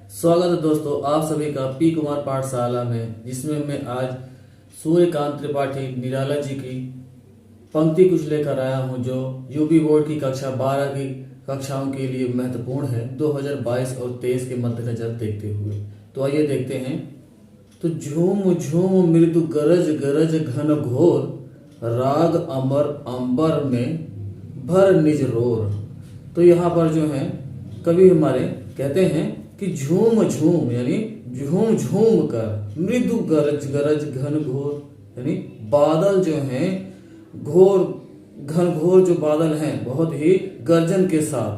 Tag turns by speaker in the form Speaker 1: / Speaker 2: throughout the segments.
Speaker 1: स्वागत है दोस्तों आप सभी का पी कुमार पाठशाला में, जिसमें मैं आज सूर्यकांत त्रिपाठी निराला जी की पंक्ति कुछ लेकर आया हूं, जो यूपी बोर्ड की कक्षा 12 की कक्षाओं के लिए महत्वपूर्ण है 2022 और 23 के मद्देनजर देखते हुए। तो आइए देखते हैं। तो झूम झूम मृदु गरज गरज घन घोर, राग अमर अंबर में भर निज रोर। तो यहाँ पर जो है कवि हमारे कहते हैं कि झूम झूम यानी झूम झूम कर, मृदु गरज गरज घन घोर यानी बादल जो हैं घोर घन घोर जो बादल हैं बहुत ही गर्जन के साथ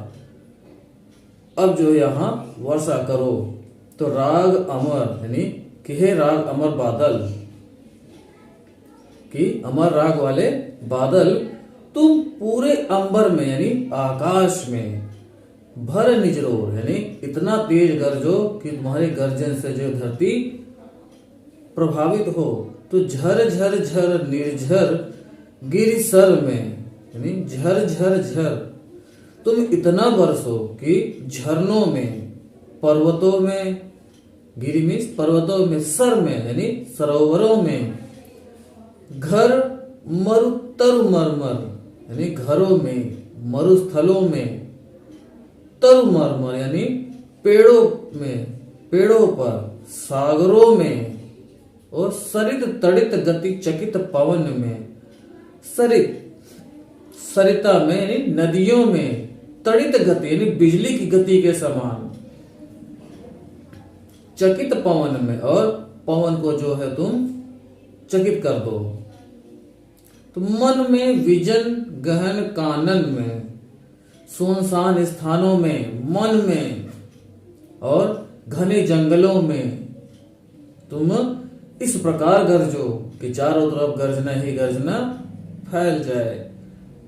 Speaker 1: अब जो यहाँ वर्षा करो। तो राग अमर यानी कि हे राग अमर बादल, कि अमर राग वाले बादल तुम पूरे अंबर में यानी आकाश में भर निजरोर यानी इतना तेज गरजो कि तुम्हारे गर्जन से जो धरती प्रभावित हो। तो झर झर झर निर्झर गिरि सर में यानी झर झर झर तुम इतना बरसो कि झरनों में, पर्वतों में, गिरि मीन्स पर्वतों में, सर में यानी सरोवरों में, घर मरुतर मरमर यानी घरों में, मरुस्थलों में, तरुमरमर यानी पेड़ों में, पेड़ों पर, सागरों में, और सरित तड़ित गति चकित पवन में, सरित सरिता में यानी नदियों में, तड़ित गति यानी बिजली की गति के समान, चकित पवन में और पवन को जो है तुम चकित कर दो। तो मन में विजन गहन कानन में, सुनसान स्थानों में, मन में और घने जंगलों में तुम इस प्रकार गरजो कि चारों तरफ गर्जना ही गर्जना फैल जाए।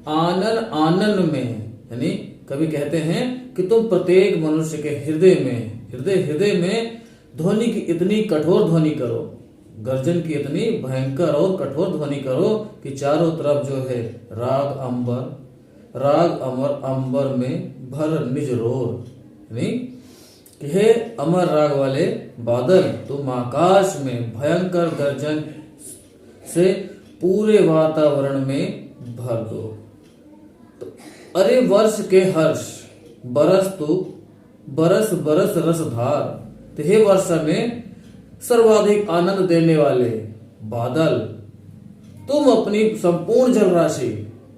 Speaker 1: आनन आनन में यानी कभी कहते हैं कि तुम प्रत्येक मनुष्य के हृदय में, हृदय में ध्वनि की इतनी कठोर ध्वनि करो, गर्जन की इतनी भयंकर और कठोर ध्वनि करो कि चारों तरफ जो है राग अंबर, राग अमर अंबर में भर निज रोर यानी कि हे अमर राग वाले बादल तुम आकाश में भयंकर गर्जन से पूरे वातावरण में भर दो। तो अरे वर्ष के हर्ष बरस तू बरस बरस रसधार, तो हे वर्ष में सर्वाधिक आनंद देने वाले बादल तुम अपनी संपूर्ण जल राशि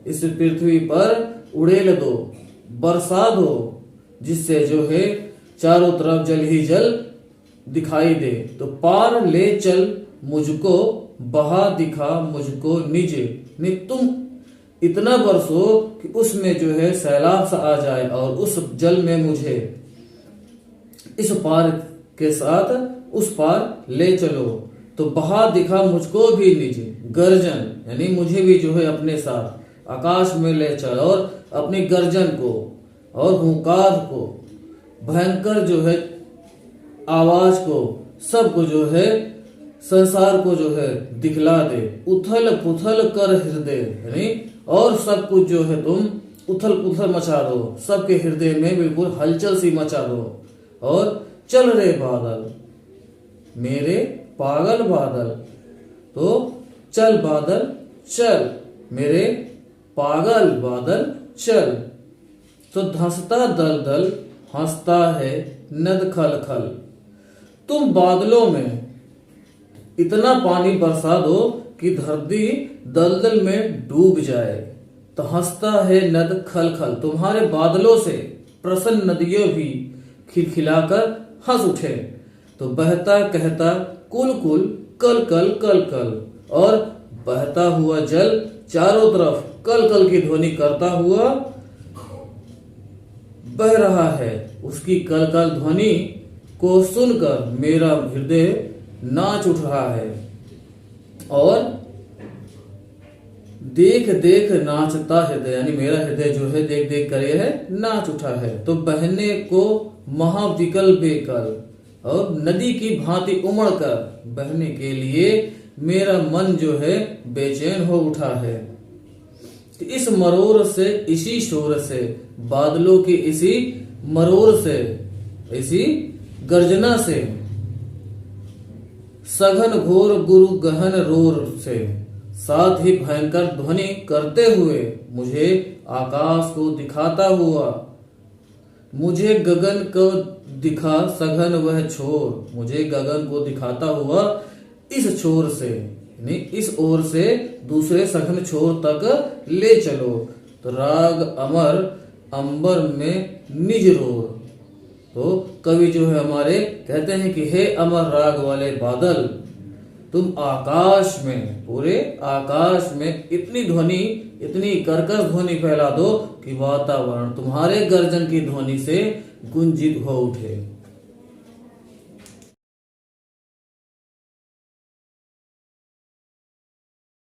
Speaker 1: इस पृथ्वी पर उड़ेल दो, बरसा दो, जिससे जो है चारों तरफ जल ही जल दिखाई दे। तो पार ले चल मुझको, बहा दिखा मुझको निज, नहीं तुम इतना बरसो कि उसमें जो है सैलाब सा आ जाए और उस जल में मुझे इस पार के साथ उस पार ले चलो। तो बहा दिखा मुझको भी निज, गर्जन यानी मुझे भी जो है अपने साथ आकाश में ले चल और अपनी गर्जन को और हुंकार को, भयंकर जो है आवाज को, सबको जो है संसार को जो है दिखला दे। उथल पुथल कर हृदय यानी और सब कुछ जो है तुम उथल पुथल मचा दो, सबके हृदय में बिल्कुल हलचल सी मचा दो। और चल रे बादल मेरे पागल बादल, तो चल बादल चल मेरे पागल बादल चल। तो धंसता दल दल हंसता है नद खल खल, तुम बादलों में इतना पानी बरसा दो कि धरती दलदल में डूब जाए। तो हंसता है नद खल खल, तुम्हारे बादलों से प्रसन्न नदियों भी खिलखिलाकर हंस उठे। तो बहता कहता कुल कुल कल कल कल कल, और बहता हुआ जल चारों तरफ कल कल की ध्वनि करता हुआ बह रहा है। उसकी कल कल ध्वनि को सुनकर मेरा हृदय नाच उठ रहा है, और देख देख नाचता हृदय यानी मेरा हृदय जो है देख देख कर यह है नाच उठा है। तो बहने को महाविकल बेकल, और नदी की भांति उमड़ कर बहने के लिए मेरा मन जो है बेचैन हो उठा है। इस मरोर से, इसी शोर से, बादलों की इसी मरोर से, इसी गर्जना से, सघन घोर गुरु गहन रोर से, साथ ही भयंकर ध्वनि करते हुए मुझे आकाश को दिखाता हुआ, मुझे गगन को दिखा सघन वह छोर, मुझे गगन को दिखाता हुआ इस छोर से, यानी इस ओर से दूसरे सघन छोर तक ले चलो। तो राग अमर अंबर में निज रोर। तो कवि जो है हमारे कहते हैं कि हे अमर राग वाले बादल, तुम आकाश में, पूरे आकाश में इतनी ध्वनि, इतनी कर्कश ध्वनि फैला दो कि वातावरण तुम्हारे गर्जन की ध्वनि से गुंजित हो उठे।